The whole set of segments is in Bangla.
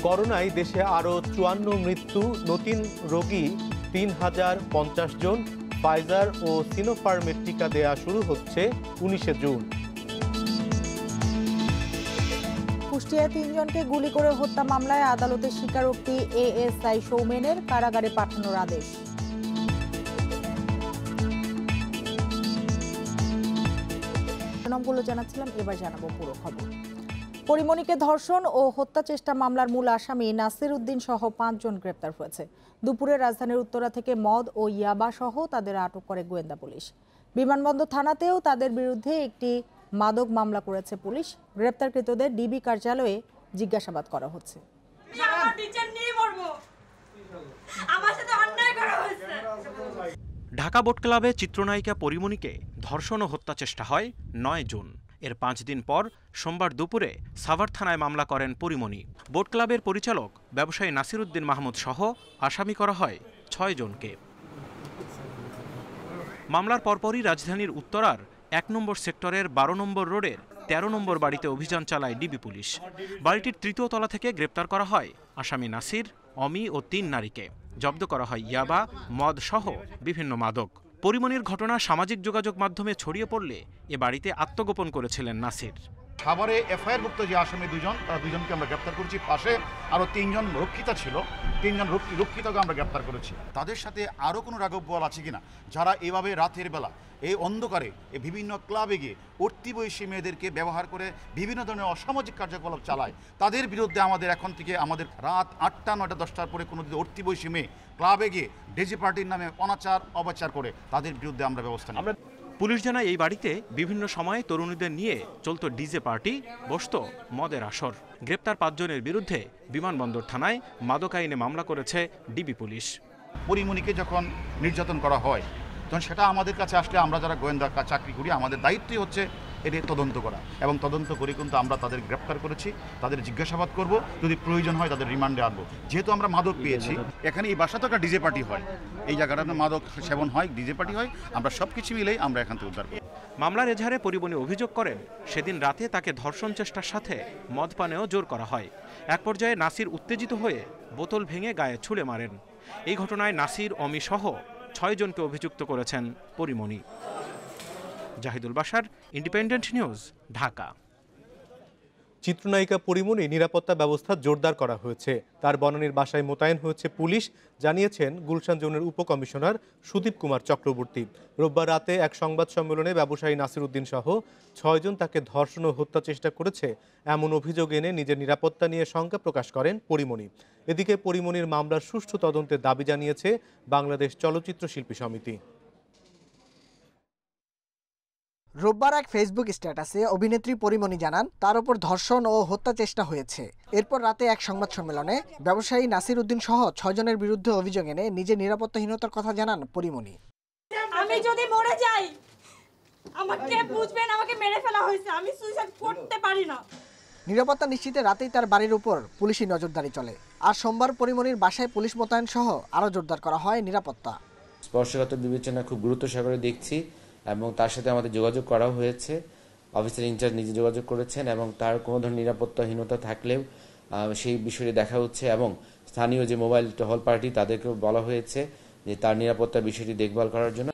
করোনায় দেশে আরও ৫৪ মৃত্যু, নতুন রোগী ৩,০৫০ জন। ফাইজার ও সিনোফার্মের টিকা দেয়া শুরু হচ্ছে ১৯শে জুন। কুষ্টিয়ায় ৩ জনকে গুলি করে হত্যা মামলায় আদালতের স্বীকারোক্তি, এএসআই সৌমেনের কারাগারে পাঠানোর আদেশ। নামগুলো জানাচ্ছিলাম, এবার জানাবো পুরো খবর। পরিমণিকে ধর্ষণ ও হত্যা চেষ্টা মামলার মূল আসামি নাসির উদ্দিন সহ ৫ জন গ্রেপ্তার হয়েছে। দুপুরে রাজধানীর উত্তরা থেকে মদ ও ইয়াবা সহ তাদের আটক করে গোয়েন্দা পুলিশ। বিমানবন্দর থানাতেও তাদের বিরুদ্ধে একটি মাদক মামলা করেছে পুলিশ। গ্রেপ্তারকৃতদের ডিবি কার্যালয়ে জিজ্ঞাসাবাদ করা হচ্ছে। ঢাকা বোট ক্লাবে চিত্রনায়িকা পরিমণিকে ধর্ষণ ও হত্যা চেষ্টা হয় ৯ জুন। এর ৫ দিন পর সোমবার দুপুরে সাভার থানায় মামলা করেন পরিমণি। বোট ক্লাবের পরিচালক ব্যবসায়ী নাসির উদ্দিন মাহমুদ সহ আসামি করা হয় ৬ জনকে। মামলার পরপরই রাজধানীর উত্তরার ১ নম্বর সেক্টরের ১২ নম্বর রোডের ১৩ নম্বর বাড়িতে অভিযান চালায় ডিবি পুলিশ। বাড়িটির ৩য় তলা থেকে গ্রেপ্তার করা হয় আসামি নাসির, অমি ও ৩ নারীকে। জব্দ করা হয় ইয়াবা, মদ সহ বিভিন্ন মাদক। পরিমণির ঘটনা সামাজিক যোগাযোগ মাধ্যমে ছড়িয়ে পড়লে এ বাড়িতে আত্মগোপন করেছিলেন নাসির। সাভারে এফআইআরভুক্ত যে আসামি দুজন, তারা দুজনকে আমরা গ্রেপ্তার করেছি। পাশে আরও ৩ জন রক্ষিতা ছিল, ৩ জন রক্ষিতাকে আমরা গ্রেপ্তার করেছি। তাদের সাথে আরও কোনো রাঘব বল আছে কিনা, যারা এভাবে রাতের বেলা এই অন্ধকারে বিভিন্ন ক্লাবে গিয়ে উঠতি বয়সী মেয়েদেরকে ব্যবহার করে বিভিন্ন ধরনের অসামাজিক কার্যকলাপ চালায়, তাদের বিরুদ্ধে আমাদের এখন থেকে আমাদের রাত ৮টা ৯টা 10টার পরে কোনো যদি উঠতি বয়সী মেয়ে ক্লাবে গিয়ে ডেজি পার্টির নামে অনাচার অবাচার করে, তাদের বিরুদ্ধে আমরা ব্যবস্থা নেব। পুলিশ জানায় এই বাড়িতে বিভিন্ন সময়ে তরুণীদের নিয়ে চলত ডিজে পার্টি, বসত মদের আসর। গ্রেপ্তার ৫ জনের বিরুদ্ধে বিমানবন্দর থানায় মাদক আইনে মামলা করেছে ডিবি পুলিশ। পরিমণিকে যখন নির্যাতন করা হয়, তখন সেটা আমাদের কাছে আসলে আমরা যারা গোয়েন্দা চাকরি করি, আমাদের দায়িত্বই হচ্ছে এটি তদন্ত করা, এবং তদন্ত করে কিন্তু আমরা তাদের গ্রেপ্তার করেছি। তাদের জিজ্ঞাসাবাদ করব, যদি প্রয়োজন হয় তাদের রিমান্ডে আনবো। যেহেতু আমরা মাদক পেয়েছি, এখানে এই বাসা তো একটা ডিজে পার্টি হয়, এই জায়গাটা মাদক সেবন হয়, ডিজে পার্টি হয়, আমরা সব কিছু মিলেই আমরা এখান থেকে উদ্ধার করি। মামলার এজাহারে পরিমণি অভিযোগ করেন, সেদিন রাতে তাকে ধর্ষণ চেষ্টার সাথে মদ পানেও জোর করা হয়। এক পর্যায়ে নাসির উত্তেজিত হয়ে বোতল ভেঙে গায়ে ছুঁড়ে মারেন। এই ঘটনায় নাসির, অমি সহ ৬ জনকে অভিযুক্ত করেছেন পরিমণি। Zahidul Bashar, independent news, Dhaka. চিত্রনায়িকা পরিমণি নিরাপত্তা ব্যবস্থা জোরদার করা হয়েছে। তার বনানীর বাসায় মোতায়েন হয়েছে পুলিশ, জানিয়েছেন গুলশান জোনের উপকমিশনার সুদীপ কুমার চক্রবর্তী। রোববার রাতে এক সংবাদ সম্মেলনে ব্যবসায়ী নাসির উদ্দিন সহ ৬ জন তাকে ধর্ষণ ও হত্যা চেষ্টা করেছে এমন অভিযোগ এনে নিজের নিরাপত্তা নিয়ে শঙ্কা প্রকাশ করেন পরিমণি। এদিকে পরিমণির মামলার সুষ্ঠু তদন্তের দাবি জানিয়েছে বাংলাদেশ চলচ্চিত্র শিল্পী সমিতি। রোববার এক ফেসবুক স্ট্যাটাসে অভিনেত্রী পরিমণি জানান, তার উপর ধর্ষণ ও হত্যা চেষ্টা হয়েছে। এরপর রাতে এক সংবাদ সম্মেলনে ব্যবসায়ী নাসির উদ্দিন সহ ৬ জনের বিরুদ্ধে অভিযোগ এনে নিজের নিরাপত্তাহীনতার কথা জানান পরিমণি। আমি যদি মরে যাই, আমাকে বুঝবেন, আমাকে মেরে ফেলা হয়েছে, আমি সুইসাইড করতে পারি না। নিরাপত্তা নিশ্চিতে রাতেই তার বাড়ির উপর পুলিশি নজরদারি চলে। আর সোমবার পরিমণির বাসায় পুলিশ মোতায়েন সহ আরও জোরদার করা হয় নিরাপত্তা। স্পর্শকাতর বিবেচনা খুব গুরুত্ব সহকারে দেখছি এবং তার সাথে আমাদের যোগাযোগ করাও হয়েছে। অফিসার ইনচার্জ নিজে যোগাযোগ করেছেন এবং তার কোনো ধরনের নিরাপত্তাহীনতা থাকলেও সেই বিষয়টি দেখা হচ্ছে, এবং স্থানীয় যে মোবাইল টহল পার্টি তাদেরকেও বলা হয়েছে যে তার নিরাপত্তার বিষয়টি দেখভাল করার জন্য।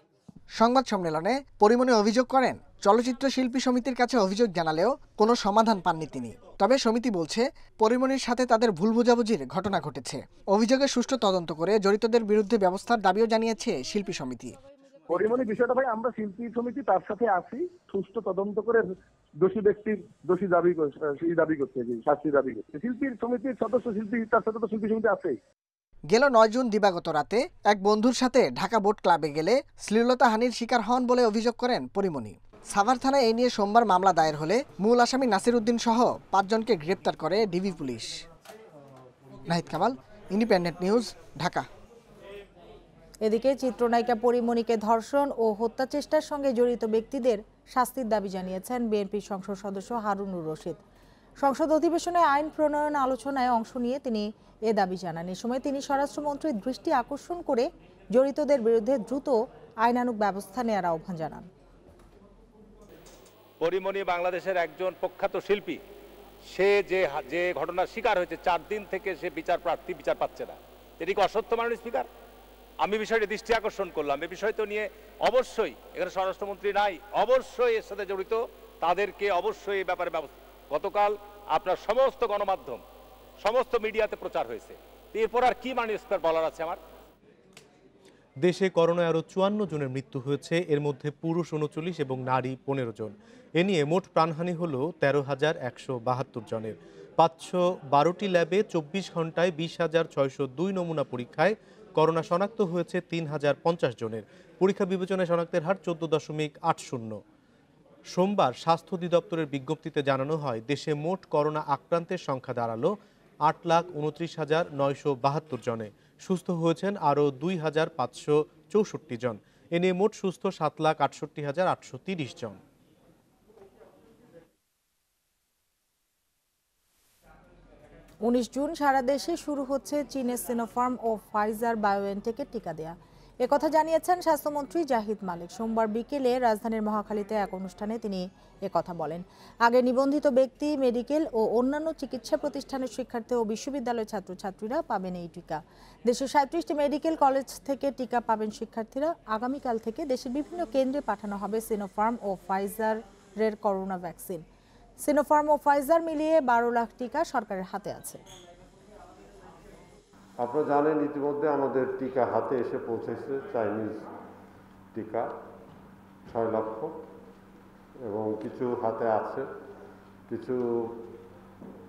সংবাদ সম্মেলনে পরিমণি অভিযোগ করেন, চলচ্চিত্র শিল্পী সমিতির কাছে অভিযোগ জানালেও কোনো সমাধান পাননি তিনি। তবে সমিতি বলছে, পরিমণির সাথে তাদের ভুল বোঝাবুঝির ঘটনা ঘটেছে। অভিযোগের সুষ্ঠু তদন্ত করে জড়িতদের বিরুদ্ধে ব্যবস্থার দাবিও জানিয়েছে শিল্পী সমিতি। পরিমণি বিষয়টা ভাই, আমরা শিল্পী সমিতি তার সাথে আছি, সুষ্ঠু তদন্ত করে দোষী ব্যক্তির দোষী দাবি করতে, শাস্তি দাবি করতে। শিল্পীর সমিতির সদস্য শিল্পী, তার সাথে তো শিল্পী সমিতি আছেই। গেল ৯ জুন দিবাগত রাতে এক বন্ধুর সাথে ঢাকা বোট ক্লাবে গেলে শ্লীলতাহানির শিকার হন বলে অভিযোগ করেন পরিমণি। সাভার থানায় এই নিয়ে সোমবার মামলা দায়ের হলে মূল আসামি নাসির উদ্দিন সহ ৫ জনকে গ্রেপ্তার করে DB police. Nahid Kamal, independent news, Dhaka. এদিকে চিত্রনায়িকা পরিমণিকে ধর্ষণ ও হত্যা চেষ্টার সঙ্গে জড়িত ব্যক্তিদের শাস্তির দাবি জানিয়েছেন বিএনপির সংসদ সদস্য হারুনুর রশিদ। সংসদ অধিবেশনে আইন প্রণয়ন আলোচনায় অংশ নিয়ে তিনি এ দাবি জানান। এ সময় তিনি স্বরাষ্ট্রমন্ত্রীর দৃষ্টি আকর্ষণ করে জড়িতদের বিরুদ্ধে দ্রুত আইনানুগ ব্যবস্থা নেওয়ার আহ্বান জানান। পরিমণি বাংলাদেশের একজন প্রখ্যাত শিল্পী, সে যে ঘটনার শিকার হয়েছে 4 দিন থেকে সে বিচার পাচ্ছে না, এটি কি অসত্য মাননীয় স্পিকার? আমি বিষয়টি দৃষ্টি আকর্ষণ করলাম। এই বিষয়টা নিয়ে অবশ্যই এখানে স্বরাষ্ট্রমন্ত্রী নাই, অবশ্যই এর সাথে জড়িত তাদেরকে অবশ্যই এই ব্যাপারে ব্যবস্থা। গতকাল আপনার সমস্ত গণমাধ্যম সমস্ত মিডিয়াতে প্রচার হয়েছে, এরপর আর কি মাননীয় স্পিকার বলার আছে আমার? দেশে করোনায় আরও 54 জনের মৃত্যু হয়েছে, এর মধ্যে পুরুষ 39 এবং নারী 15 জন। এ নিয়ে মোট প্রাণহানি হল 13,172 জনের। 512টি ল্যাবে 24 ঘন্টায় 20,602 নমুনা পরীক্ষায় করোনা শনাক্ত হয়েছে 3,050 জনের। পরীক্ষা বিবেচনায় শনাক্তের হার 14.80। সোমবার স্বাস্থ্য অধিদপ্তরের বিজ্ঞপ্তিতে জানানো হয়, দেশে মোট করোনা আক্রান্তের সংখ্যা দাঁড়ালো 8,29,972 জনে। সুস্থ হয়েছেন আরও 2,564 জন। এ নিয়ে মোট সুস্থ 7,68,830 জন। উনিশ জুন সারা দেশে শুরু হচ্ছে চীনের সিনোফার্ম ও ফাইজার বায়োএনটেকের টিকা দেয়া। একথা জানিয়েছেন স্বাস্থ্যমন্ত্রী জাহিদ মালিক। সোমবার বিকেলে রাজধানীর মহাখালীতে এক অনুষ্ঠানে তিনি একথা বলেন। আগে নিবন্ধিত ব্যক্তি, মেডিকেল ও অন্যান্য চিকিৎসা প্রতিষ্ঠানের শিক্ষার্থী ও বিশ্ববিদ্যালয়ের ছাত্রছাত্রীরা পাবেন এই টিকা। দেশের 37টি মেডিকেল কলেজ থেকে টিকা পাবেন শিক্ষার্থীরা। আগামীকাল থেকে দেশের বিভিন্ন কেন্দ্রে পাঠানো হবে সিনোফার্ম ও ফাইজারের করোনা ভ্যাকসিন। সিনোফার্ম ও ফাইজার মিলিয়ে 12 লাখ টিকা সরকারের হাতে আছে। আপনারা জানেন ইতিমধ্যে আমাদের টিকা হাতে এসে পৌঁছেছে, চাইনিজ টিকা 6 লক্ষ, এবং কিছু হাতে আছে, কিছু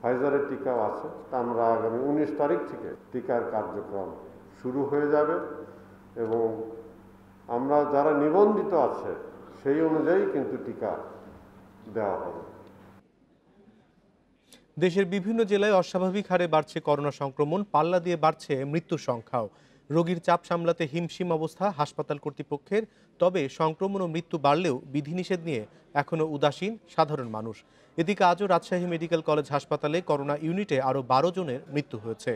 ফাইজারের টিকাও আছে। তা আমরা আগামী 19 তারিখ থেকে টিকার কার্যক্রম শুরু হয়ে যাবে, এবং আমরা যারা নিবন্ধিত আছে সেই অনুযায়ী কিন্তু টিকা দেওয়া হবে। দেশের বিভিন্ন জেলায় অস্বাভাবিক হারে বাড়ছে করোনা সংক্রমণ, পাল্লা দিয়ে বাড়ছে মৃত্যুর সংখ্যাও। রোগীর চাপ সামলাতে হিমশিম অবস্থা হাসপাতাল কর্তৃপক্ষের। তবে সংক্রমণ ও মৃত্যু বাড়লেও বিধিনিষেধ নিয়ে এখনও উদাসীন সাধারণ মানুষ। এদিকে আজও রাজশাহী মেডিকেল কলেজ হাসপাতালে করোনা ইউনিটে আরও 12 জনের মৃত্যু হয়েছে।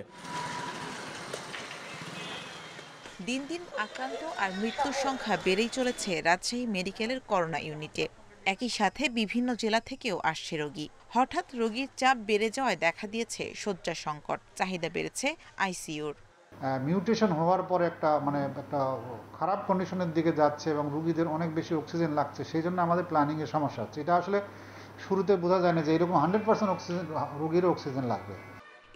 দিন দিন আক্রান্ত আর মৃত্যুর সংখ্যা বেড়েই চলেছে রাজশাহী মেডিকেলের করোনা ইউনিটে। একই সাথে বিভিন্ন জেলা থেকেও আসছে রোগী। হঠাৎ রোগীর চাপ বেড়ে যাওয়ায় দেখা দিয়েছে শয্যা সংকট, চাহিদা বেড়েছে আইসিইউর। মিউটেশন হওয়ার পরে একটা খারাপ কন্ডিশনের দিকে যাচ্ছে এবং রোগীদের অনেক বেশি অক্সিজেন লাগছে, সেই জন্য আমাদের প্ল্যানিংয়ের সমস্যা হচ্ছে। এটা আসলে শুরুতে বোঝা যায় না যে এরকম 100% অক্সিজেন রোগীরও অক্সিজেন লাগবে।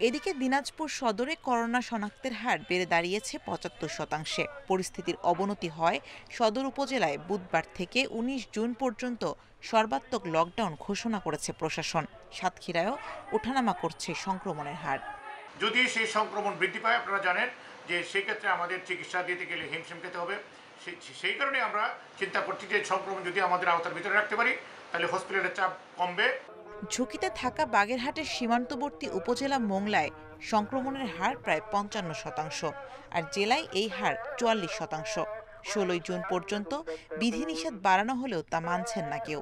এদিকে দিনাজপুর সদরে করোনা শনাক্তের হার বেড়ে দাঁড়িয়েছে 75%। পরিস্থিতির অবনতি হয় সদর উপজেলায় বুধবার থেকে 19 জুন পর্যন্ত সর্বাত্মক লকডাউন ঘোষণা করেছে প্রশাসন। সাতক্ষীরায়ও ওঠানামা করছে সংক্রমণের হার। যদি সেই সংক্রমণ বৃদ্ধি পায়, আপনারা জানেন যে সেক্ষেত্রে আমাদের চিকিৎসা দিতে গেলে হিমশিম খেতে হবে। সেই কারণে আমরা চিন্তা করছি যে সংক্রমণ যদি আমাদের আওতার ভিতরে রাখতে পারি তাহলে হসপিটালের চাপ কমবে। ঝুঁকিতে থাকা বাগেরহাটের সীমান্তবর্তী উপজেলা মোংলায় সংক্রমণের হার প্রায় 55%, আর জেলায় এই হার 44%। 16 জুন পর্যন্ত বিধিনিষেধ বাড়ানো হলেও তা মানছেন না কেউ।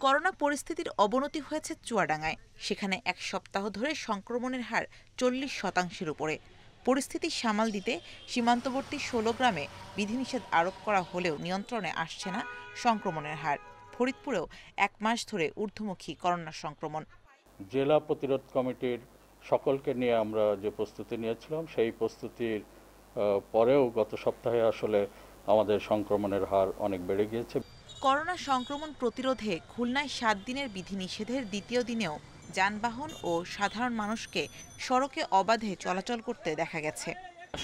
করোনা পরিস্থিতির অবনতি হয়েছে চুয়াডাঙ্গায়। সেখানে এক সপ্তাহ ধরে সংক্রমণের হার 40%-এর উপরে। পরিস্থিতি সামাল দিতে সীমান্তবর্তী 16 গ্রামে বিধিনিষেধ আরোপ করা হলেও নিয়ন্ত্রণে আসছে না সংক্রমণের হার। ফরিদপুরেও 1 মাস ধরে ঊর্ধ্বমুখী করোনা সংক্রমণ। জেলা প্রতিরোধ কমিটির সকলকে নিয়ে আমরা যে প্রস্তুতি নিয়েছিলাম, সেই প্রস্তুতির পরেও গত সপ্তাহে আসলে আমাদের সংক্রমণের হার অনেক বেড়ে গিয়েছে। করোনা সংক্রমণ প্রতিরোধে খুলনায় 7 দিনের বিধিনিষেধের দ্বিতীয় দিনেও যানবাহন ও সাধারণ মানুষকে সড়কে অবাধে চলাচল করতে দেখা গেছে।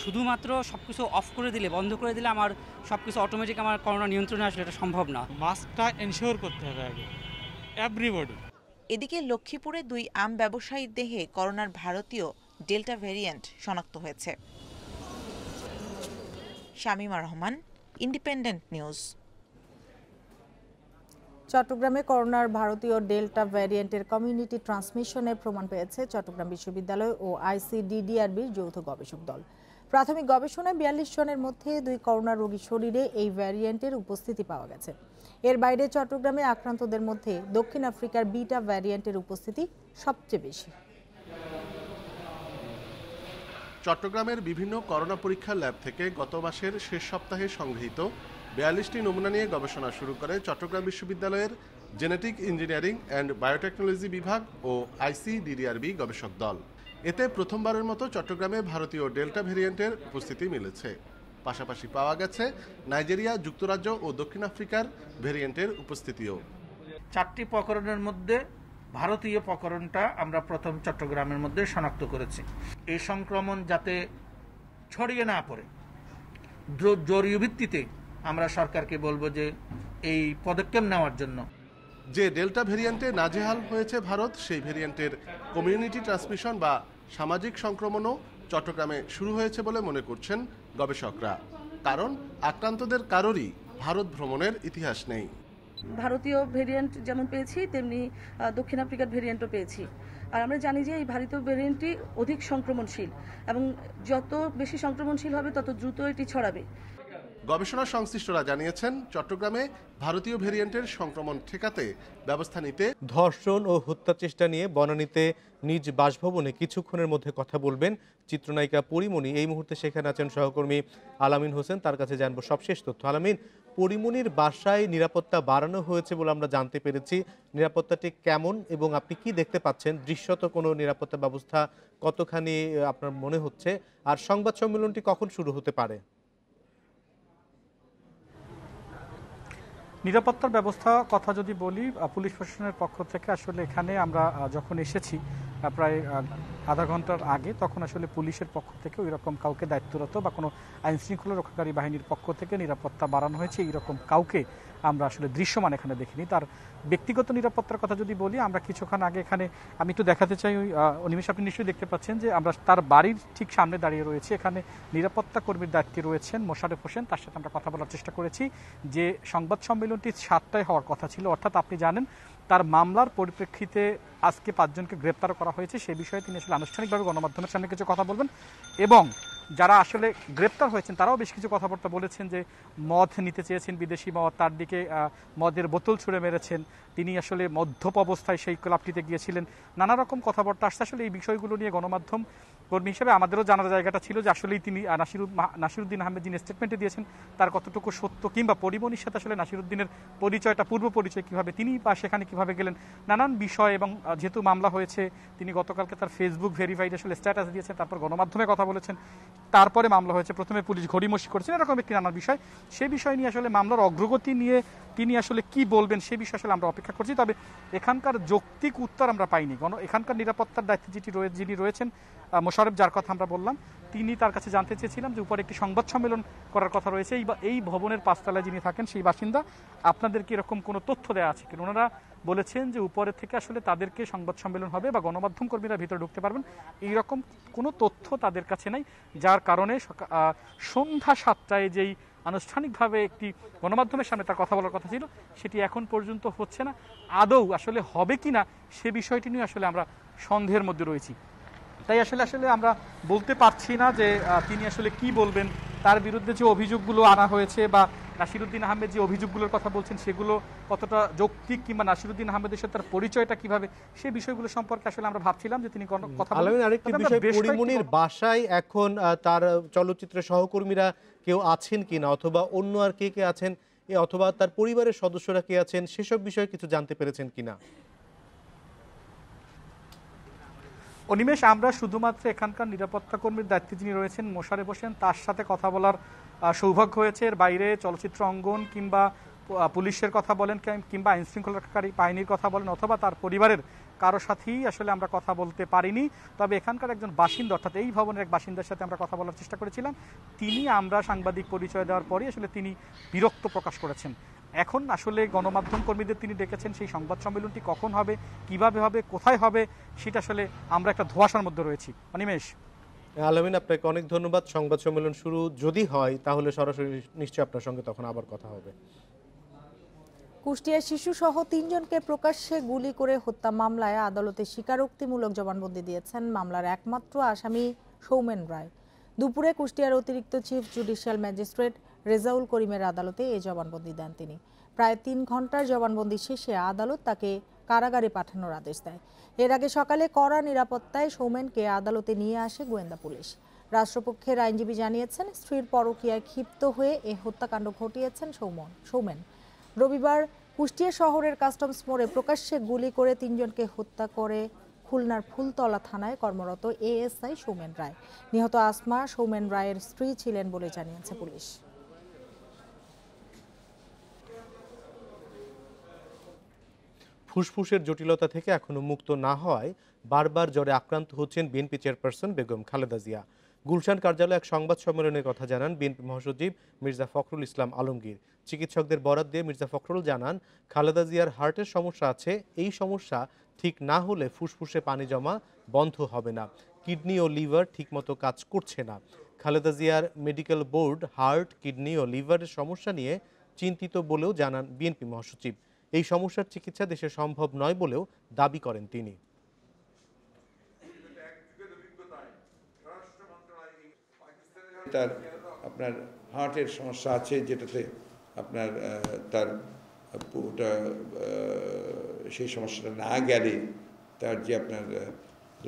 শুধুমাত্র সবকিছু অফ করে দিলে, বন্ধ করে দিলে আমার সবকিছু অটোমেটিক আমার করোনা নিয়ন্ত্রণে আসলে এটা সম্ভব না। মাস্কটা এনশিওর করতে হবে আগে এভরিবডি। এদিকে লক্ষ্মীপুরে 2 আম ব্যবসায়ীর দেহে করোনার ভারতীয় ডেল্টা ভ্যারিয়েন্ট শনাক্ত হয়েছে। Shamima Rahman, independent news. চট্টগ্রামে করোনার ভারতীয় ডেল্টা ভ্যারিয়েন্টের কমিউনিটি ট্রান্সমিশনের প্রমাণ পেয়েছে চট্টগ্রাম বিশ্ববিদ্যালয় ও আইসিডিডিআরবির যৌথ গবেষক দল। প্রাথমিক গবেষণায় 42 জনের মধ্যে 2 করোনা রোগীর শরীরে এই ভ্যারিয়েন্টের উপস্থিতি পাওয়া গেছে। এর বাইরে চট্টগ্রামে আক্রান্তদের মধ্যে দক্ষিণ আফ্রিকার বিটা ভ্যারিয়েন্টের উপস্থিতি সবচেয়ে বেশি। চট্টগ্রামের বিভিন্ন করোনা পরীক্ষা ল্যাব থেকে গত মাসের শেষ সপ্তাহে সংগৃহীত 42টি নমুনা নিয়ে গবেষণা শুরু করে চট্টগ্রাম বিশ্ববিদ্যালয়ের জেনেটিক ইঞ্জিনিয়ারিং অ্যান্ড বায়োটেকনোলজি বিভাগ ও ICDDRB গবেষক দল। এতে প্রথমবারের মতো চট্টগ্রামে ভারতীয় ডেল্টা ভেরিয়েন্টের উপস্থিতি মিলেছে। পাশাপাশি পাওয়া গেছে নাইজেরিয়া, যুক্তরাজ্য ও দক্ষিণ আফ্রিকার ভেরিয়েন্টের উপস্থিতিও। 4টি প্রকরণের মধ্যে ভারতীয় প্রকরণটা আমরা প্রথম চট্টগ্রামের মধ্যে শনাক্ত করেছি। এই সংক্রমণ যাতে ছড়িয়ে না পড়ে জরুরি ভিত্তিতে আমরা সরকারকে বলবো যে এই পদক্ষেপ নেওয়ার জন্য। যে ডেল্টা ভেরিয়েন্টে নাজেহাল হয়েছে ভারত, সেই ভেরিয়েন্টের কমিউনিটি ট্রান্সমিশন বা সামাজিক সংক্রমণও চট্টগ্রামে শুরু হয়েছে বলে মনে করছেন গবেষকরা। কারণ আক্রান্তদের কারোরই ভারত ভ্রমণের ইতিহাস নেই। ভারতীয় ভেরিয়েন্ট যেমন পেয়েছি তেমনি দক্ষিণ আফ্রিকার ভেরিয়েন্টও পেয়েছি। আর আমরা জানি যে এই ভারতীয় ভেরিয়েন্টটি অধিক সংক্রমণশীল এবং যত বেশি সংক্রমণশীল হবে তত দ্রুত এটি ছড়াবে। গবেষণা সংশ্লিষ্টরা জানিয়েছেন চট্টগ্রামে ভারতীয় ভেরিয়েন্টের সংক্রমণ ঠেকাতে ব্যবস্থা নিতে। ধর্ষণ ও হত্যা চেষ্টা নিয়ে বনানীতে নিজ বাসভবনে কিছুক্ষণের মধ্যে কথা বলবেন চিত্রনায়িকা পরিমণি। এই মুহূর্তে সেখানে আছেন সহকর্মী আলামিন হোসেন, তার কাছে জানবো সবশেষ তথ্য। আলামিন, পরিমণির বাসায় নিরাপত্তা বাড়ানো হয়েছে বলে আমরা জানতে পেরেছি, নিরাপত্তাটি কেমন এবং আপনি কি দেখতে পাচ্ছেন? দৃশ্যত কোনো নিরাপত্তা ব্যবস্থা কতখানি আপনার মনে হচ্ছে? আর সংবাদ সম্মেলনটি কখন শুরু হতে পারে? নিরাপত্তার ব্যবস্থা কথা যদি বলি, পুলিশ প্রশাসনের পক্ষ থেকে আসলে এখানে আমরা যখন এসেছি প্রায় আধা ঘন্টার আগে, তখন আসলে পুলিশের পক্ষ থেকে ওই রকম কাউকে দায়িত্বরত বা কোনো আইন শৃঙ্খলা রক্ষাকারী বাহিনীর পক্ষ থেকে নিরাপত্তা বাড়ানো হয়েছে এইরকম কাউকে আমরা আসলে দৃশ্যমান এখানে দেখিনি। তার ব্যক্তিগত নিরাপত্তার কথা যদি বলি, আমরা কিছুক্ষণ আগে এখানে আমি একটু দেখাতে চাই, ওই অনিমেষ আপনি নিশ্চয়ই দেখতে পাচ্ছেন যে আমরা তার বাড়ির ঠিক সামনে দাঁড়িয়ে রয়েছি। এখানে নিরাপত্তা কর্মীর দায়িত্বে রয়েছেন মোশারেফ হোসেন, তার সাথে আমরা কথা বলার চেষ্টা করেছি। যে সংবাদ সম্মেলনটি 7টায় হওয়ার কথা ছিল, অর্থাৎ আপনি জানেন তার মামলার পরিপ্রেক্ষিতে আজকে 5 জনকে গ্রেপ্তার করা হয়েছে, সে বিষয়ে তিনি আসলে আনুষ্ঠানিকভাবে গণমাধ্যমের সামনে কিছু কথা বলবেন এবং যারা আসলে গ্রেপ্তার হয়েছেন তারাও বেশ কিছু কথাবার্তা বলেছেন যে মদ নিতে চেয়েছেন, বিদেশি মদ, তার দিকে মদের বোতল ছুঁড়ে মেরেছেন, তিনি আসলে মদ্যপ অবস্থায় সেই ক্লাবটিতে গিয়েছিলেন, নানা রকম কথাবার্তা আসছে। আসলে এই বিষয়গুলো নিয়ে গণমাধ্যম কর্মী হিসেবে আমাদেরও জানার জায়গাটা ছিল যে আসলেই তিনি নাসিরুদ্দিন আহমেদ যিনি স্টেটমেন্টে দিয়েছেন তার কতটুকু সত্য, কিংবা পরিমণির সাথে আসলে নাসিরুদ্দিনের পরিচয়টা, পূর্ব পরিচয় কীভাবে, তিনি বা সেখানে কীভাবে গেলেন, নানান বিষয়। এবং যেহেতু মামলা হয়েছে, তিনি গতকালকে তার ফেসবুক ভেরিফাইড আসলে স্ট্যাটাস দিয়েছেন, তারপর গণমাধ্যমে কথা বলেছেন, তারপরে মামলা হয়েছে, প্রথমে পুলিশ ঘড়িমসি করেছেন, এরকম একটি নানা বিষয়। সেই বিষয় নিয়ে আসলে মামলার অগ্রগতি নিয়ে তিনি আসলে কি বলবেন সে বিষয়ে আসলে আমরা অপেক্ষা করছি। তবে এখানকার যৌক্তিক উত্তর আমরা পাইনি। এখানকার নিরাপত্তার দায়িত্বে যিনি রয়েছেন মোশারেফ, যার কথা আমরা বললাম, তিনি তার কাছে জানতে চেয়েছিলাম যে উপরে একটি সংবাদ সম্মেলন করার কথা রয়েছে, এই ভবনের 5 তলায় যিনি থাকেন সেই বাসিন্দা, আপনাদেরকে এরকম কোনো তথ্য দেওয়া আছে কিনা? ওনারা বলেছেন যে উপরে থেকে আসলে তাদেরকে সংবাদ সম্মেলন হবে বা গণমাধ্যম কর্মীরা ভিতরে ঢুকতে পারবেন, এইরকম কোনো তথ্য তাদের কাছে নাই, যার কারণে সন্ধ্যা 7টায় যেই আনুষ্ঠানিকভাবে একটি গণমাধ্যমের সামনে তার কথা বলার কথা ছিল সেটি এখন পর্যন্ত হচ্ছে না। আদৌ আসলে হবে কিনা সে বিষয়টি নিয়ে আসলে আমরা সন্দেহের মধ্যে রয়েছি। তাই আসলে আমরা বলতে পারছি না যে তিনি আসলে কি বলবেন। তার বিরুদ্ধে যে অভিযোগগুলো আনা হয়েছে বা নাসিরুদ্দিন আহমেদ যে অভিযোগগুলোর কথা বলছেন সেগুলো কতটা যৌক্তিক, কিংবা নাসিরুদ্দিন আহমেদের সাথে তার পরিচয়টা কিভাবে, সেই বিষয়গুলো সম্পর্কে আসলে আমরা ভাবছিলাম যে তিনি কথা বলবেন। আরেকটি বিষয়, পরিমণির বাসায় এখন তার চলচ্চিত্র সহকর্মীরা কেউ আছেন কিনা, অথবা অন্য আর কে আছেন, অথবা তার পরিবারের সদস্যরা কে আছেন, সেসব বিষয়ে কিছু জানতে পেরেছেন কিনা? অনিমেষ, আমরা শুধুমাত্র এখানকার নিরাপত্তা কর্মীর দায়িত্বে যিনি রয়েছেন মোশারেফ হোসেন, তার সাথে কথা বলার সৌভাগ্য হয়েছে। এর বাইরে চলচ্চিত্র অঙ্গন কিংবা পুলিশের কথা বলেন, কিংবা আইন শৃঙ্খলা রক্ষাকারী বাহিনীর কথা বলেন, অথবা তার পরিবারের কারো সাথেই আসলে আমরা কথা বলতে পারিনি। তবে এখানকার একজন বাসিন্দা, অর্থাৎ এই ভবনের এক বাসিন্দার সাথে আমরা কথা বলার চেষ্টা করেছিলাম। তিনি আমরা সাংবাদিক পরিচয় দেওয়ার পরই আসলে তিনি বিরক্ত প্রকাশ করেছেন। এখন আসলে গণমাধ্যম কর্মীদের তিনি ডেকেছেন, সেই সংবাদ সম্মেলনটি কখন হবে, কিভাবে হবে, কোথায় হবে, সেটা আসলে আমরা একটা ধোঁয়াশার মধ্যে রয়েছি। অনিমেষ। আলামিন, আপনাকে অনেক ধন্যবাদ। সংবাদ সম্মেলন শুরু যদি হয় তাহলে সরাসরি নিশ্চয়ই আপনার সঙ্গে তখন আবার কথা হবে। কুষ্টিয়ায় শিশুসহ 3 জনকে প্রকাশ্যে গুলি করে হত্যা মামলায় আদালতে স্বীকারোক্তিমূলক জবানবন্দি দিয়েছেন মামলার একমাত্র আসামি সৌমেন রায়। দুপুরে কুষ্টিয়ার অতিরিক্ত চিফ জুডিশিয়াল ম্যাজিস্ট্রেট রেজাউল করিমের আদালতে এই জবানবন্দি দেন তিনি। প্রায় 3 ঘন্টার জবানবন্দি শেষে আদালত তাকে কারাগারে পাঠানোর আদেশ দেয়। এর আগে সকালে কড়া নিরাপত্তায় সৌমেনকে আদালতে নিয়ে আসে গোয়েন্দা পুলিশ। রাষ্ট্রপক্ষের আইনজীবী জানিয়েছেন, স্ত্রীর পরকীয়ায় ক্ষিপ্ত হয়ে এ হত্যাকাণ্ড ঘটিয়েছেন সৌমেন। রবিবার কুষ্টিয়া শহরের কাস্টমস মোড়ে প্রকাশ্যে গুলি করে 3 জনকে হত্যা করে খুলনার ফুলতলা থানায় কর্মরত এএসআই সৌমেন রায়। নিহত আসমা সৌমেন রায়ের স্ত্রী ছিলেন বলে জানিয়েছে পুলিশ। ফুসফুসের জটিলতা থেকে এখনো মুক্ত না হওয়ায় বারবার জ্বরে আক্রান্ত হচ্ছেন বিএনপি চেয়ারপারসন বেগম খালেদা জিয়া। গুলশান কার্যালয়ে এক সংবাদ সম্মেলনের কথা জানান বিএনপি মহাসচিব মির্জা ফখরুল ইসলাম আলমগীর। চিকিৎসকদের বরাত দিয়ে মির্জা ফখরুল জানান, খালেদা জিয়ার হার্টের সমস্যা আছে, এই সমস্যা ঠিক না হলে ফুসফুসে পানি জমা বন্ধ হবে না। কিডনি ও লিভার ঠিকমতো কাজ করছে না। খালেদা জিয়ার মেডিকেল বোর্ড হার্ট, কিডনি ও লিভারের সমস্যা নিয়ে চিন্তিত বলেও জানান বিএনপি মহাসচিব। এই সমস্যার চিকিৎসা দেশে সম্ভব নয় বলেও দাবি করেন তিনি। তার আপনার হার্টের সমস্যা আছে, যেটাতে আপনার তার সেই সমস্যাটা না গেলে তার যে আপনার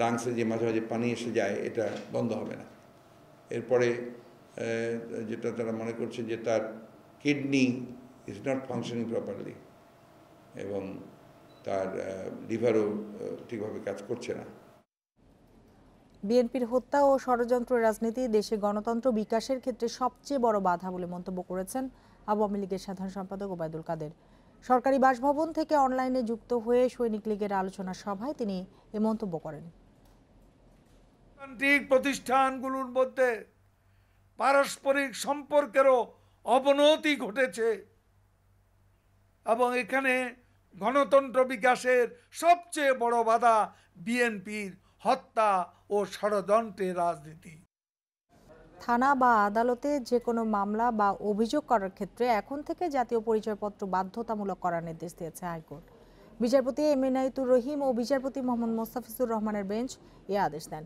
লাংসে যে মাঝে মাঝে পানি এসে যায়, এটা বন্ধ হবে না। এরপরে যেটা তারা মনে করছে যে তার kidney is not functioning properly এবং তার লিভারও ঠিকভাবে কাজ করছে না। বিএনপির হত্যা ও ষড়যন্ত্র রাজনীতি দেশে গণতন্ত্র বিকাশের ক্ষেত্রে সবচেয়ে বড় বাধা বলে মন্তব্য করেছেন আওয়ামী লীগের সাধারণ সম্পাদক ওবায়দুল কাদের। সরকারি বাসভবন থেকে অনলাইনে যুক্ত হয়ে সৈনিক লীগের আলোচনা সভায় তিনি এ মন্তব্য করেন। গণতান্ত্রিক প্রতিষ্ঠানগুলোর মধ্যে পারস্পরিক সম্পর্কেরও অবনতি ঘটেছে এবং এখানে গণতন্ত্র বিকাশের সবচেয়ে বড় বাধা বিএনপির হত্যা ও ষড়যন্ত্রের রাজনীতি। থানা বা আদালতে যে কোনো মামলা বা অভিযোগ করার ক্ষেত্রে এখন থেকে জাতীয় পরিচয়পত্র বাধ্যতামূলক করার নির্দেশ দিয়েছে হাইকোর্ট। বিচারপতি এম ইনায়েতুর রহিম ও বিচারপতি মোহাম্মদ মোস্তাফিজুর রহমানের বেঞ্চ এ আদেশ দেন।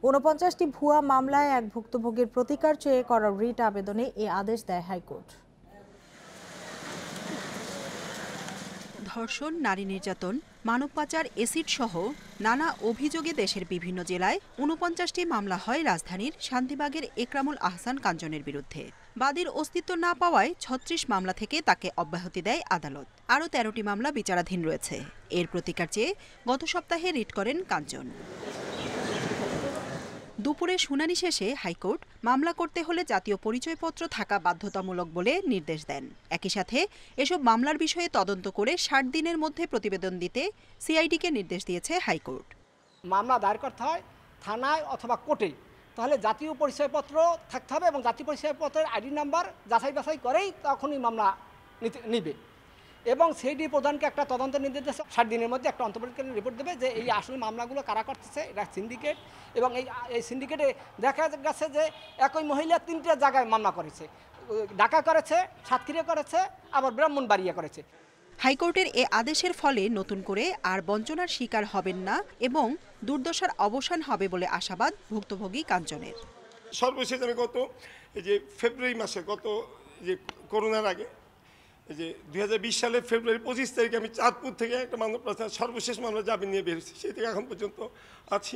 49টি ভুয়া মামলায় এক ভুক্তভোগীর প্রতিকার চেয়ে করা রিট আবেদনে এ আদেশ দেয় হাইকোর্ট। ধর্ষণ, নারী নির্যাতন, মানব পাচার, এসিড সহ নানা অভিযোগে দেশের বিভিন্ন জেলায় 49টি মামলা হয় রাজধানীর শান্তিবাগের একরামুল আহসান কাঞ্চনের বিরুদ্ধে। বাদীর অস্তিত্ব না পাওয়ায় 36 মামলা থেকে তাকে অব্যাহতি দেয় আদালত। আরও 13টি মামলা বিচারাধীন রয়েছে। এর প্রতিকার চেয়ে গত সপ্তাহে রিট করেন কাঞ্চন। দুপুরে শুনানি শেষে হাইকোর্ট মামলা করতে হলে জাতীয় পরিচয়পত্র থাকা বাধ্যতামূলক বলে নির্দেশ দেন। একই সাথে এসব মামলার বিষয়ে তদন্ত করে 60 দিনের মধ্যে প্রতিবেদন দিতে সিআইডিকে নির্দেশ দিয়েছে হাইকোর্ট। মামলা দায়ের করতে হয় থানায় অথবা কোর্টে, তাহলে জাতীয় পরিচয়পত্র থাকতে হবে এবং জাতীয় পরিচয়পত্রের আইডি নাম্বার যাচাই বাছাই করেই তখনই মামলা নিবে এবং সেইডি প্রধানকে একটা তদন্ত নির্দেশ 60 দিনের মধ্যে একটা অন্তর্বর্তীকালীন রিপোর্ট দেবে যে এই আসল মামলাগুলো কারা করতেছে, এটা সিন্ডিকেট। এবং এই সিন্ডিকেটে দেখা গেছে যে একই মহিলা 3টে জায়গায় মামলা করেছে, ঢাকা করেছে, সাতক্ষীরা করেছে, আবার ব্রাহ্মণবাড়িয়া করেছে। হাইকোর্টের এ আদেশের ফলে নতুন করে আর বঞ্চনার শিকার হবেন না এবং দুর্দশার অবসান হবে বলে আশাবাদ ভুক্তভোগী কাঞ্চনের। সর্বশেষ আমি গত ফেব্রুয়ারি মাসে যে করোনার আগে যে 2020 সালের ফেব্রুয়ারি 25 তারিখে আমি চাঁদপুর থেকে একটা মামলা সর্বশেষ মামলা জামিন নিয়ে বেরিয়েছি। সেই থেকে এখন পর্যন্ত আছি।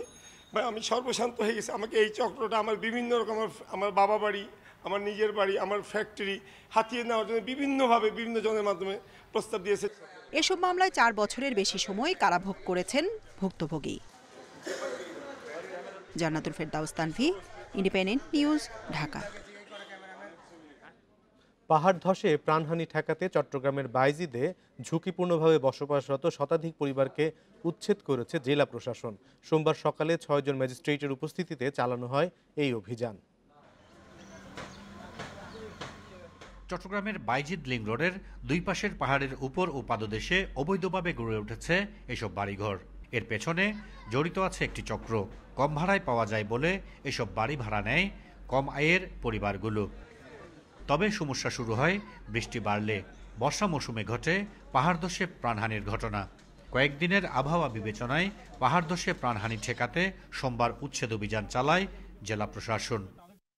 ভাই আমি সর্বশান্ত হয়ে গেছি। আমাকে এই চক্রটা আমার বিভিন্ন রকম আমার বাবা বাড়ি, আমার নিজের বাড়ি, আমার ফ্যাক্টরি হাতিয়ে নেওয়ার জন্য বিভিন্নভাবে বিভিন্ন জনের মাধ্যমে প্রস্তাব দিয়েছে। এসব মামলায় 4 বছরের বেশি সময় কারাভোগ করেছেন ভুক্তভোগী। জান্নাতুল ফেরদাউস তানভি, ইন্ডিপেন্ডেন্ট নিউজ, ঢাকা। পাহাড় ধসে প্রাণহানি ঠেকাতে চট্টগ্রামের বাইজিদে ঝুঁকিপূর্ণভাবে বসবাসরত শতাধিক পরিবারকে উচ্ছেদ করেছে জেলা প্রশাসন। সোমবার সকালে 6 জন ম্যাজিস্ট্রেটের উপস্থিতিতে চালানো হয় এই অভিযান। চট্টগ্রামের বাইজিদ লিং রোডের দুই পাশের পাহাড়ের উপর ও পাদদেশে অবৈধভাবে গড়ে উঠেছে এসব বাড়িঘর। এর পেছনে জড়িত আছে একটি চক্র। কম ভাড়ায় পাওয়া যায় বলে এসব বাড়ি ভাড়া নেয় কম আয়ের পরিবারগুলো। তবে সমস্যা শুরু হয় বৃষ্টি বাড়লে। বর্ষা মৌসুমে ঘটে পাহাড় ধসে প্রাণহানির ঘটনা। কয়েকদিনের আবহাওয়া বিবেচনায় পাহাড় ধসে প্রাণহানি ঠেকাতে সোমবার উচ্ছেদ অভিযান চালায় জেলা প্রশাসন।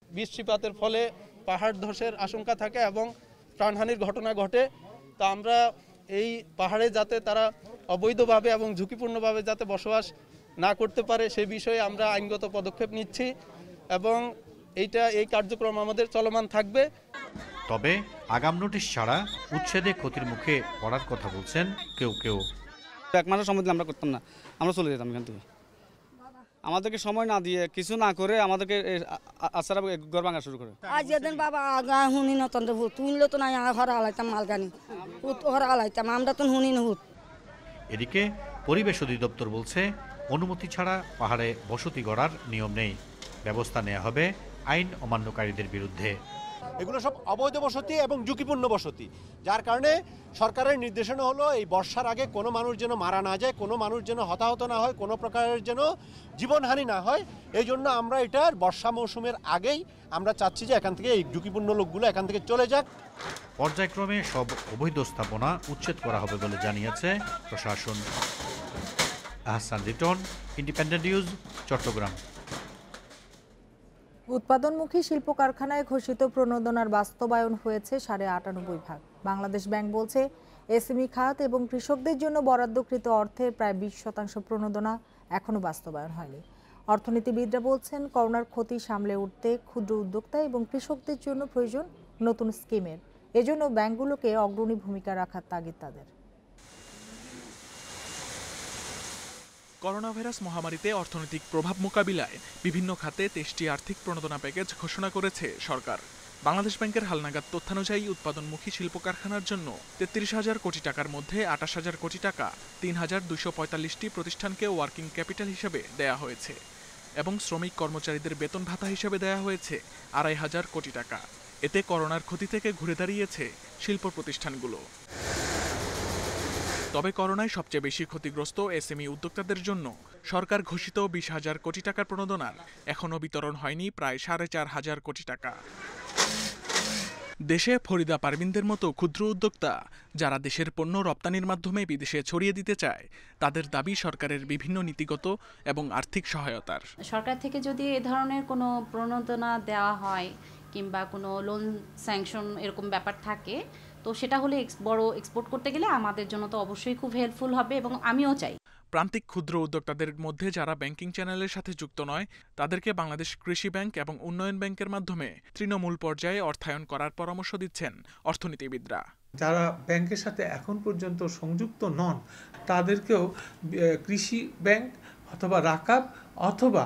বৃষ্টিপাতের ফলে পাহাড় ধসের আশঙ্কা থাকে এবং প্রাণহানির ঘটনা ঘটে। তা আমরা এই পাহাড়ে যাতে তারা অবৈধভাবে এবং ঝুঁকিপূর্ণভাবে যাতে বসবাস না করতে পারে সে বিষয়ে আমরা আইনগত পদক্ষেপ নিচ্ছি এবং এই কার্যক্রম আমাদের চলমান থাকবে। তবে আগাম নোটিশ ছাড়া উচ্ছেদে ক্ষতির মুখে পড়ার কথা বলছেন কেউ কেউ। 1 মাসের সময় দিলে আমরা করতাম না, আমরা চলে যেতাম এখান থেকে। আমাদেরকে সময় না দিয়ে কিছু না করে আমাদেরকে আসারা ঘর ভাঙা শুরু করে। আজ যেদিন বাবা আগা হুনি নতন তুইলে তো নাই ঘর আলাইতাম মালগানি ঘর আলাইতাম আমরা তো হুনি নহুত। এদিকে পরিবেশ অধিদপ্তর বলছে অনুমতি ছাড়া পাহাড়ে বসতি গড়ার নিয়ম নেই, ব্যবস্থা নেওয়া হবে আইন অমান্যকারীদের বিরুদ্ধে। এগুলো সব অবৈধ বসতি এবং ঝুঁকিপূর্ণ বসতি, যার কারণে সরকারের নির্দেশনা হলো এই বর্ষার আগে কোনো মানুষ যেন মারা না যায়, কোনো মানুষ যেন হতাহত না হয়, কোনো প্রকারের যেন জীবনহানি না হয়। এই জন্য আমরা এটার বর্ষা মৌসুমের আগেই আমরা চাচ্ছি যে এখান থেকে এই ঝুঁকিপূর্ণ লোকগুলো এখান থেকে চলে যাক। পর্যায়ক্রমে সব অবৈধ স্থাপনা উচ্ছেদ করা হবে বলে জানিয়েছে প্রশাসন। Ahsan Liton, independent news, Chittagong. উৎপাদনমুখী শিল্প কারখানায় ঘোষিত প্রণোদনার বাস্তবায়ন হয়েছে 98.5%। বাংলাদেশ ব্যাংক বলছে এসএমই খাত এবং কৃষকদের জন্য বরাদ্দকৃত অর্থের প্রায় 20% প্রণোদনা এখনো বাস্তবায়ন হয়নি। অর্থনীতিবিদরা বলছেন করোনার ক্ষতি সামলে উঠতে ক্ষুদ্র উদ্যোক্তা এবং কৃষকদের জন্য প্রয়োজন নতুন স্কিমের। এজন্য ব্যাংকগুলোকে অগ্রণী ভূমিকা রাখার তাগিদ তাদের। করোনা ভাইরাস মহামারীতে অর্থনৈতিক প্রভাব মোকাবিলায় বিভিন্ন খাতে 23টি আর্থিক প্রণোদনা প্যাকেজ ঘোষণা করেছে সরকার। বাংলাদেশ ব্যাংকের হালনাগাদ তথ্যানুযায়ী উৎপাদনমুখী শিল্প কারখানার জন্য 33,000 কোটি টাকার মধ্যে 28,000 কোটি টাকা 3,245টি প্রতিষ্ঠানকে ওয়ার্কিং ক্যাপিটাল হিসেবে দেয়া হয়েছে এবং শ্রমিক কর্মচারীদের বেতন ভাতা হিসেবে দেয়া হয়েছে 2,500 কোটি টাকা। এতে করোনার ক্ষতি থেকে ঘুরে দাঁড়িয়েছে শিল্প প্রতিষ্ঠানগুলো। তবে করোনায় সবচেয়ে বেশি ক্ষতিগ্রস্ত এসএমই উদ্যোক্তাদের জন্য সরকার ঘোষিত 20,000 কোটি টাকার প্রণোদনার এখনও বিতরণ হয়নি প্রায় 4,500 কোটি টাকা। দেশে ফরিদা পারভিনদের মতো ক্ষুদ্র উদ্যোক্তা যারা দেশের পণ্য রপ্তানির মাধ্যমে বিদেশে ছড়িয়ে দিতে চায়, তাদের দাবি সরকারের বিভিন্ন নীতিগত এবং আর্থিক সহায়তার। সরকার থেকে যদি এ ধরনের কোনো প্রণোদনা দেওয়া হয় কিংবা কোনো লোন স্যাংশন এরকম ব্যাপার থাকে, তো সেটা হলে বড় এক্সপোর্ট করতে গেলে আমাদের জন্য তো অবশ্যই খুব হেল্পফুল হবে এবং আমিও চাই। প্রান্তিক ক্ষুদ্র উদ্যোক্তাদের মধ্যে যারা ব্যাংকিং চ্যানেলের সাথে যুক্ত নয়, তাদেরকে বাংলাদেশ কৃষি ব্যাংক এবং উন্নয়ন ব্যাংকের মাধ্যমে তৃণমূল পর্যায়ে অর্থায়ন করার পরামর্শ দিচ্ছেন অর্থনীতিবিদরা। যারা ব্যাংকের সাথে এখন পর্যন্ত সংযুক্ত নন, তাদেরকেও কৃষি ব্যাংক অথবা রাকাব অথবা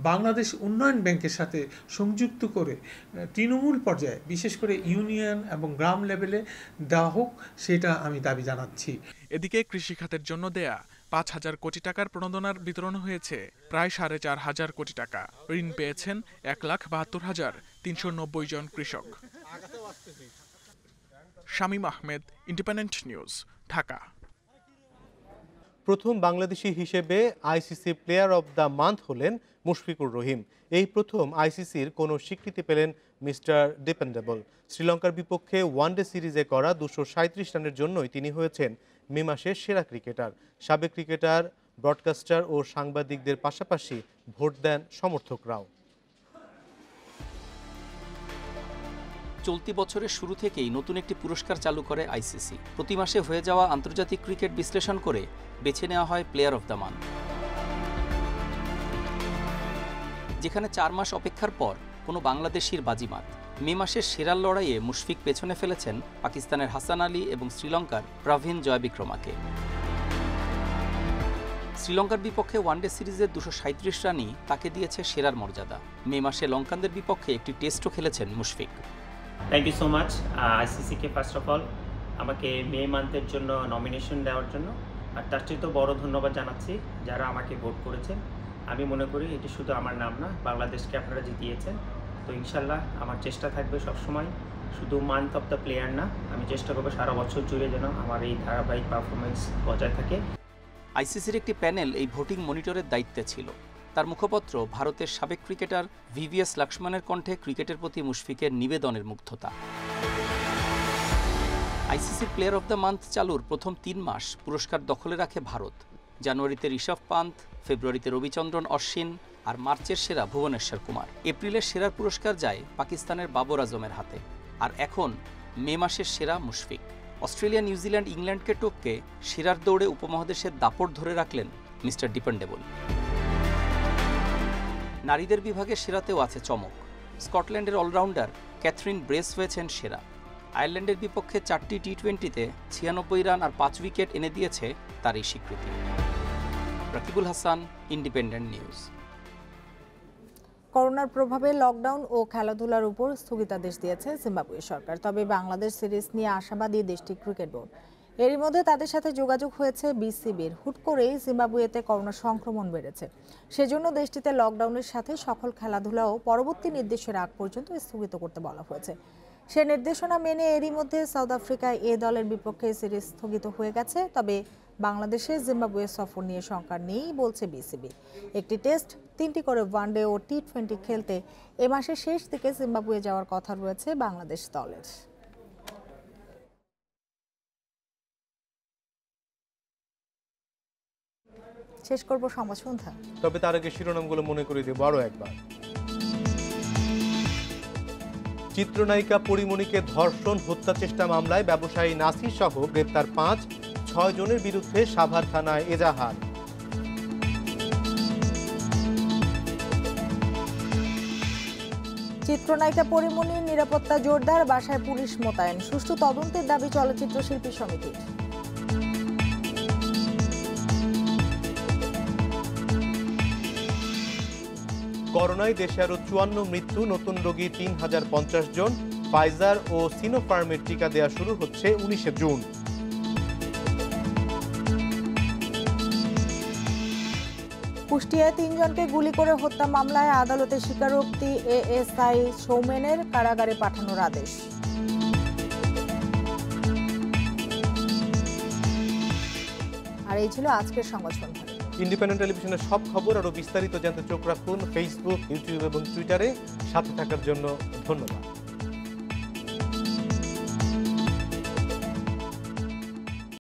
বাংলাদেশ উন্নয়ন ব্যাংকের সাথে সংযুক্ত করে তৃণমূল পর্যায়ে বিশেষ করে ইউনিয়ন এবং গ্রাম লেভেলে দেওয়া হোক, সেটা আমি দাবি জানাচ্ছি। এদিকে কৃষি খাতের জন্য দেয়া 5,000 কোটি টাকার প্রণোদনার বিতরণ হয়েছে প্রায় 4,500 কোটি টাকা। ঋণ পেয়েছেন 1,72,390 জন কৃষক। Shamim Ahmed, independent news, Dhaka. প্রথম বাংলাদেশি হিসেবে ICC player of the month হলেন মুশফিকুর রহিম। এই প্রথম আইসিসির কোনো স্বীকৃতি পেলেন মিস্টার ডিপেন্ডেবল। শ্রীলঙ্কার বিপক্ষে ওয়ানডে সিরিজে করা 237 রানের জন্যই তিনি হয়েছেন মে মাসের সেরা ক্রিকেটার। সাবেক ক্রিকেটার, ব্রডকাস্টার ও সাংবাদিকদের পাশাপাশি ভোট দেন সমর্থকরাও। চলতি বছরের শুরু থেকেই নতুন একটি পুরস্কার চালু করে আইসিসি। প্রতি মাসে হয়ে যাওয়া আন্তর্জাতিক ক্রিকেট বিশ্লেষণ করে বেছে নেওয়া হয় প্লেয়ার অফ দ্য মান্থ, যেখানে 4 মাস অপেক্ষার পর কোনো বাংলাদেশির বাজিমাত। মে মাসের সেরার লড়াইয়ে মুশফিক পেছনে ফেলেছেন পাকিস্তানের হাসান আলী এবং শ্রীলঙ্কার প্রভিন জয়বিক্রমাকে। শ্রীলঙ্কার বিপক্ষে ওয়ানডে সিরিজের 237 রানই তাকে দিয়েছে সেরার মর্যাদা। মে মাসে লঙ্কানদের বিপক্ষে একটি টেস্টও খেলেছেন Mushfiq. Thank you so much আইসিসিকে ফার্স্ট অফ অল আমাকে মে মান্থের জন্য নমিনেশন দেওয়ার জন্য, আর তার চেয়ে তো বড় ধন্যবাদ জানাচ্ছি যারা আমাকে ভোট করেছেন। আমি মনে করি এটি শুধু আমার নাম না, বাংলাদেশকে আপনারা জিতিয়েছেন। তো ইনশাল্লাহ আমার চেষ্টা থাকবে সবসময় শুধু মান্থ অফ দ্য প্লেয়ার না, আমি চেষ্টা করবো সারা বছর জুড়ে যেন আমার এই ধারাবাহিক পারফরমেন্স বজায় থাকে। আইসিসির একটি প্যানেল এই ভোটিং মনিটরের দায়িত্বে ছিল। তার মুখপত্র ভারতের সাবেক ক্রিকেটার ভিভিএস লক্ষ্মণের কণ্ঠে ক্রিকেটের প্রতি মুশফিকের নিবেদনের মুগ্ধতা। আইসিসির প্লেয়ার অফ দ্য মান্থ চালুর প্রথম 3 মাস পুরস্কার দখলে রাখে ভারত। জানুয়ারিতে ঋষভ পান্ত, ফেব্রুয়ারিতে রবিচন্দ্রন অশ্বিন আর মার্চের সেরা ভুবনেশ্বর কুমার। এপ্রিলের সেরার পুরস্কার যায় পাকিস্তানের বাবর আজমের হাতে। আর এখন মে মাসের সেরা মুশফিক। অস্ট্রেলিয়া, নিউজিল্যান্ড, ইংল্যান্ডকে টপকে সেরার দৌড়ে উপমহাদেশের দাপট ধরে রাখলেন মিস্টার ডিপেন্ডেবল। নারীদের বিভাগে সেরাতেও আছে চমক। স্কটল্যান্ডের অলরাউন্ডার ক্যাথরিন ব্রেস হয়েছেন সেরা। আয়ারল্যান্ডের বিপক্ষে 4টি টি20-তে 96 রান আর 5 উইকেট এনে দিয়েছে তার এই স্বীকৃতি। Rakibul Hasan, independent news. করোনার প্রভাবে লকডাউন ও খেলাধুলার উপর স্থগিতাদেশ দিয়েছে জিম্বাবুয়ে সরকার। তবে বাংলাদেশ সিরিজ নিয়ে আশাবাদী দেশটির ক্রিকেট বোর্ড। এরই মধ্যে তাদের সাথে যোগাযোগ হয়েছে বিসিবির। হুট করেই জিম্বাবুয়েতে করোনা সংক্রমণ বেড়েছে, সেজন্য দেশটিতে লকডাউনের সাথে সকল খেলাধুলাও পরবর্তী নির্দেশের আগ পর্যন্ত স্থগিত করতে বলা হয়েছে। সে নির্দেশনা মেনে এরই মধ্যে সাউথ আফ্রিকায় এ দলের বিপক্ষে সিরিজ স্থগিত হয়ে গেছে। তবে বাংলাদেশে জিম্বাবুয়ে সফর নিয়ে শঙ্কা নেই বলছে বিসিবি। একটি টেস্ট, 3টি করে ওয়ানডে ও টি20 খেলতে এ মাসের শেষ দিকে জিম্বাবুয়ে যাওয়ার কথা রয়েছে বাংলাদেশ দলের। শেষ করব সংবাদ সন্ধ্যা, তবে তার আগে শিরোনামগুলো মনে করে দেব আরো একবার। চিত্রনায়িকা পরিমণিকে ধর্ষণ হত্যা চেষ্টা মামলায় ব্যবসায়ী নাসির সহ গ্রেপ্তার 5-6 জনের বিরুদ্ধে সাভার থানায় এজাহার। চিত্রনায়িকা পরিমণির নিরাপত্তা জোরদার, বাসায় পুলিশ মোতায়েন। সুষ্ঠু তদন্তের দাবি চলচ্চিত্র শিল্পী সমিতির। করোনায় দেশে আরো 54 মৃত্যু, নতুন রোগী 3050 জন। ফাইজার ও সিনোফার্মের টিকা দেওয়া শুরু হচ্ছে 19 জুন। কুষ্টিয়ায় 3 জনকে গুলি করে হত্যা মামলায় আদালতে স্বীকারোক্তি এএসআই সৌমেনের, কারাগারে পাঠানোর আদেশ। আর এই ছিল আজকের সংবাদ সন্ধ্যা। ইন্ডিপেন্ডেন্ট টেলিভিশনের সব খবর আরো বিস্তারিত জানতে চোখ রাখুন ফেসবুক, ইউটিউব এবং টুইটারে। সাথে থাকার জন্য ধন্যবাদ।